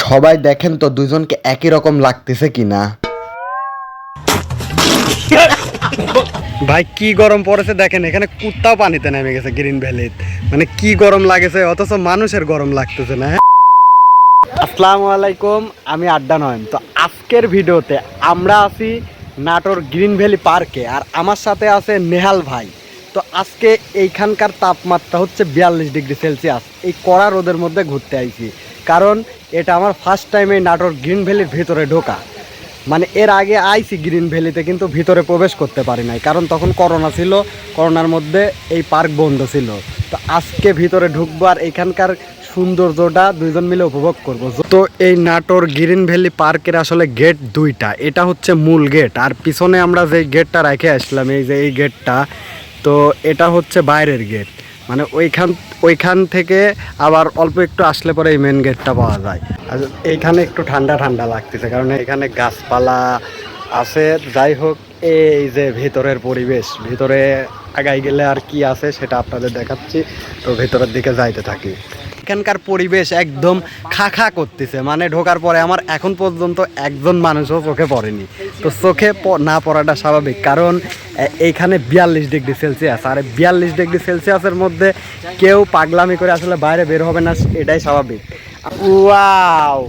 সবাই দেখেন তো দুজনকে একই রকম লাগতেছে কিনা। ভাই কি গরম পড়েছে দেখেন, এখানে কুত্তাও পানিতে নেমে গেছে গ্রিন ভ্যালিত। মানে কি গরম লাগেছে, অথচ মানুষের গরম লাগতেছে না। আসসালামু আলাইকুম, আমি আড্ডা নয়ন। তো আজকের ভিডিওতে আমরা আছি নাটোর গ্রিন ভ্যালি পার্কে, আর আমার সাথে আছে নেহাল ভাই। তো আজকে এইখানকার তাপমাত্রা হচ্ছে 42°C। এই কড়া রোদের মধ্যে ঘুরতে আইছি, কারণ এটা আমার ফার্স্ট টাইম এই নাটোর গ্রিন ভ্যালির ভিতরে ঢোকা। মানে এর আগে আইছি গ্রিন ভ্যালিতে, কিন্তু ভিতরে প্রবেশ করতে পারি নাই, কারণ তখন করোনা ছিল। করোনার মধ্যে এই পার্ক বন্ধ ছিল। তো আজকে ভিতরে ঢুকবো আর এখানকার সৌন্দর্যটা দুইজন মিলে উপভোগ করব। তো এই নাটোর গ্রিন ভ্যালি পার্কের আসলে গেট দুইটা। এটা হচ্ছে মূল গেট, আর পিছনে আমরা যে গেটটা রেখে আসলাম, এই যে এই গেটটা, তো এটা হচ্ছে বাইরের গেট। মানে ওইখান থেকে আবার অল্প একটু আসলে পরে এই মেন গেটটা পাওয়া যায়। আর এইখানে একটু ঠান্ডা ঠান্ডা লাগতেছে, কারণ এখানে গাছপালা আছে। যাই হোক, এই যে ভিতরের পরিবেশ, ভিতরে আগাই গেলে আর কি আছে সেটা আপনাদের দেখাচ্ছি। তো ভিতরের দিকে যাইতে থাকি। এখানকার পরিবেশ একদম খা খা করতেছে। মানে ঢোকার পরে আমার এখন পর্যন্ত একজন মানুষও চোখে পড়েনি। তো চোখে না পড়াটা স্বাভাবিক, কারণ এইখানে 42°C। আর 42°C মধ্যে কেউ পাগলামি করে আসলে বাইরে বের হবে না, এটাই স্বাভাবিক। ওয়াও,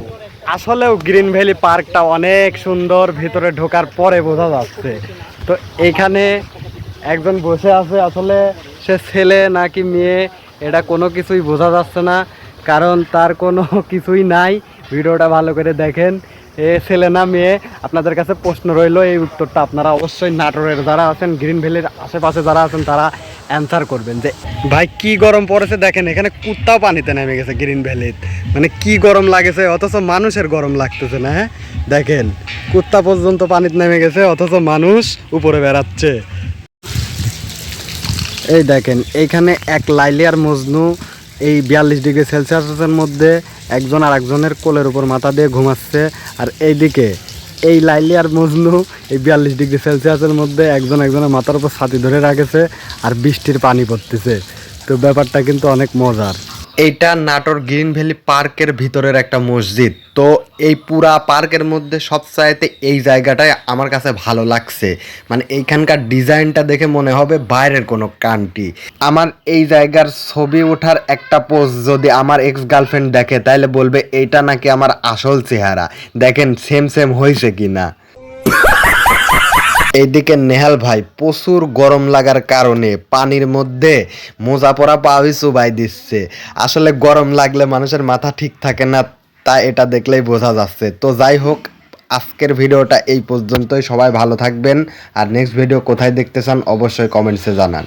আসলেও গ্রিন ভ্যালি পার্কটা অনেক সুন্দর, ভিতরে ঢোকার পরে বোঝা যাচ্ছে। তো এইখানে একজন বসে আছে, আসলে সে ছেলে নাকি মেয়ে এটা কোনো কিছুই বোঝা যাচ্ছে না, কারণ তার কোনো কিছুই নাই। ভিডিওটা ভালো করে দেখেন, এ ছেলে না মেয়ে। আপনাদের কাছে প্রশ্ন রইল, এই উত্তরটা আপনারা অবশ্যই নাটোরের যারা আছেন, গ্রিন ভ্যালির আশেপাশে যারা আছেন, তারা অ্যান্সার করবেন যে ভাই কি গরম পড়েছে দেখেন, এখানে কুত্তাও পানিতে নেমে গেছে গ্রিন ভ্যালিত। মানে কি গরম লাগেছে, অথচ মানুষের গরম লাগতেছে না। হ্যাঁ দেখেন, কুত্তা পর্যন্ত পানিতে নেমে গেছে, অথচ মানুষ উপরে বেড়াচ্ছে। এই দেখেন, এইখানে এক লাইলি আর মজনু এই 42°C মধ্যে একজন আর একজনের কোলের উপর মাথা দিয়ে ঘুমাচ্ছে। আর এইদিকে এই লাইলি আর মজনু এই 42°C মধ্যে একজন একজনের মাথার উপর ছাতি ধরে রাখেছে, আর বৃষ্টির পানি পড়তেছে। তো ব্যাপারটা কিন্তু অনেক মজার। এইটা নাটোর গ্রিন ভ্যালি পার্কের ভিতরের একটা মসজিদ। তো এই পুরা পার্কের মধ্যে সবচাইতে এই জায়গাটাই আমার কাছে ভালো লাগছে। মানে এইখানকার ডিজাইনটা দেখে মনে হবে বাইরের কোনো কান্ট্রি। আমার এই জায়গার ছবি ওঠার একটা পোজ যদি আমার এক্স গার্লফ্রেন্ড দেখে, তাহলে বলবে এইটা নাকি আমার আসল চেহারা। দেখেন সেম সেম হয়েছে কিনা। এইদিকে নেহাল ভাই প্রচুর গরম লাগার কারণে পানির মধ্যে মোজা পরা পাওই চুবাই দিচ্ছে। আসলে গরম লাগলে মানুষের মাথা ঠিক থাকে না, তা এটা দেখলেই বোঝা যাচ্ছে। তো যাই হোক, আজকের ভিডিওটা এই পর্যন্তই। সবাই ভালো থাকবেন, আর নেক্সট ভিডিও কোথায় দেখতে চান অবশ্যই কমেন্টসে জানান।